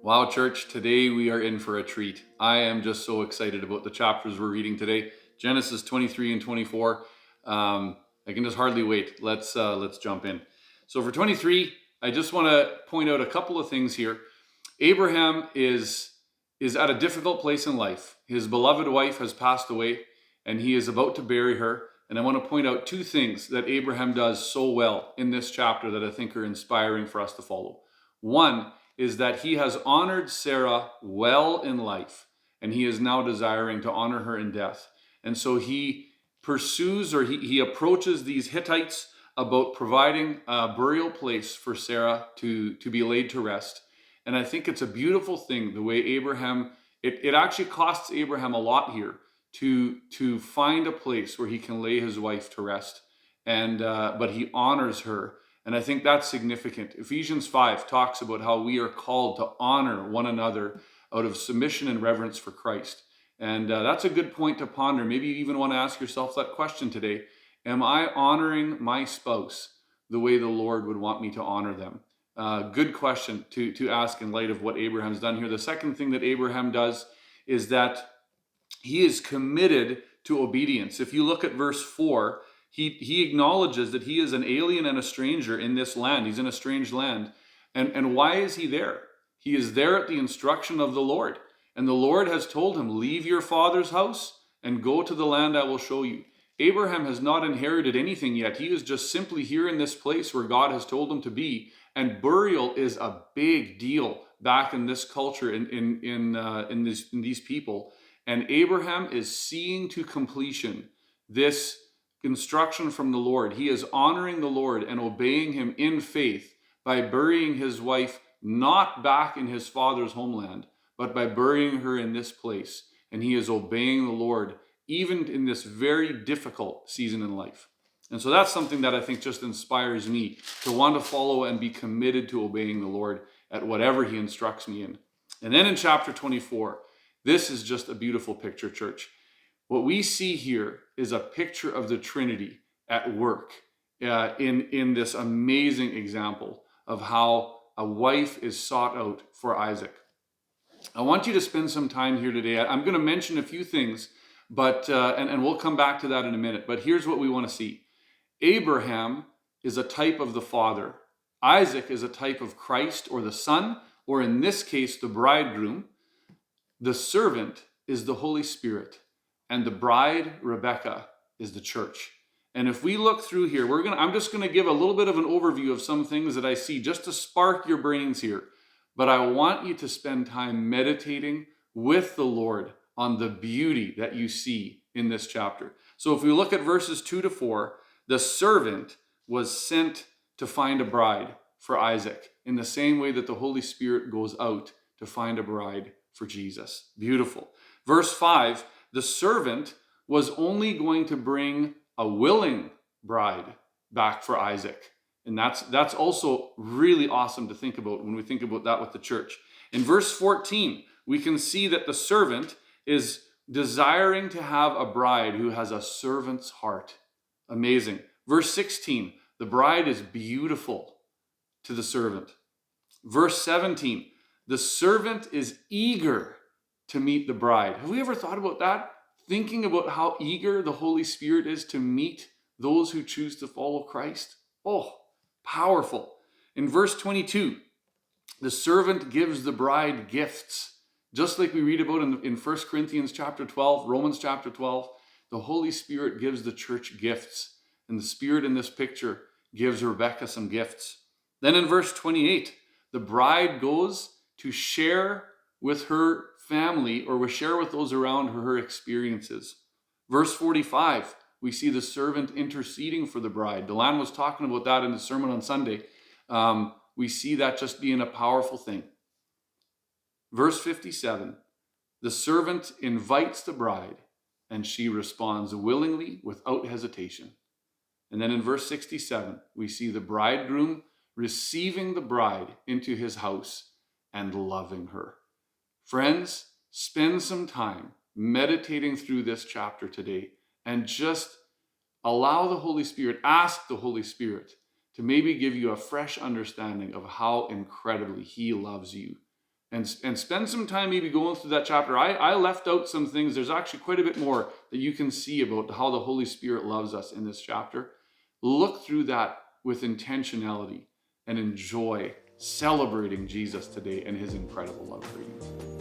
Wow, church, today we are in for a treat. I am just so excited about the chapters we're reading today. Genesis 23 and 24. I can just hardly wait. Let's jump in. So for 23, I just want to point out a couple of things here. Abraham is at a difficult place in life. His beloved wife has passed away, and he is about to bury her. And I want to point out two things that Abraham does so well in this chapter that I think are inspiring for us to follow. One is that he has honored Sarah well in life, and he is now desiring to honor her in death. And so he pursues, or he approaches these Hittites about providing a burial place for Sarah to be laid to rest. And I think it's a beautiful thing, the way Abraham, it actually costs Abraham a lot here to find a place where he can lay his wife to rest. And but he honors her. And I think that's significant. Ephesians 5 talks about how we are called to honor one another out of submission and reverence for Christ. And that's a good point to ponder. Maybe you even want to ask yourself that question today. Am I honoring my spouse the way the Lord would want me to honor them? Good question to ask in light of what Abraham's done here. The second thing that Abraham does is that he is committed to obedience. If you look at verse 4, he acknowledges that he is an alien and a stranger in this land. He's in a strange land. And why is he there? He is there at the instruction of the Lord. And the Lord has told him, leave your father's house and go to the land I will show you. Abraham has not inherited anything yet. He is just simply here in this place where God has told him to be. And burial is a big deal back in this culture, in these people. And Abraham is seeing to completion this instruction from the Lord. He is honoring the Lord and obeying him in faith by burying his wife not back in his father's homeland, but by burying her in this place. And he is obeying the Lord even in this very difficult season in life. And so that's something that I think just inspires me to want to follow and be committed to obeying the Lord at whatever he instructs me in. And then in chapter 24, this is just a beautiful picture, church. What we see here is a picture of the Trinity at work in this amazing example of how a wife is sought out for Isaac. I want you to spend some time here today. I'm going to mention a few things, but and we'll come back to that in a minute. But here's what we want to see. Abraham is a type of the Father. Isaac is a type of Christ or the Son, or in this case, the bridegroom. The servant is the Holy Spirit, and the bride, Rebecca, is the church. And if we look through here, I'm just going to give a little bit of an overview of some things that I see just to spark your brains here. But I want you to spend time meditating with the Lord on the beauty that you see in this chapter. So if we look at verses 2 to 4, the servant was sent to find a bride for Isaac in the same way that the Holy Spirit goes out to find a bride for Jesus. Beautiful. Verse 5, the servant was only going to bring a willing bride back for Isaac. And that's also really awesome to think about when we think about that with the church. In verse 14, we can see that the servant is desiring to have a bride who has a servant's heart. Amazing. Verse 16, the bride is beautiful to the servant. Verse 17, the servant is eager to meet the bride. Have we ever thought about that? Thinking about how eager the Holy Spirit is to meet those who choose to follow Christ? Oh, powerful. In verse 22, the servant gives the bride gifts. Just like we read about in 1 Corinthians chapter 12, Romans chapter 12, the Holy Spirit gives the church gifts. And the Spirit in this picture gives Rebecca some gifts. Then in verse 28, the bride goes to share with her family, or share with those around her experiences. Verse 45, we see the servant interceding for the bride. Delan was talking about that in the sermon on Sunday. We see that just being a powerful thing. Verse 57, the servant invites the bride, and she responds willingly without hesitation. And then in verse 67, we see the bridegroom receiving the bride into his house and loving her. Friends, spend some time meditating through this chapter today and just allow the Holy Spirit, ask the Holy Spirit to maybe give you a fresh understanding of how incredibly he loves you. and spend some time maybe going through that chapter. I left out some things. There's actually quite a bit more that you can see about how the Holy Spirit loves us in this chapter. Look through that with intentionality and enjoy celebrating Jesus today and his incredible love for you.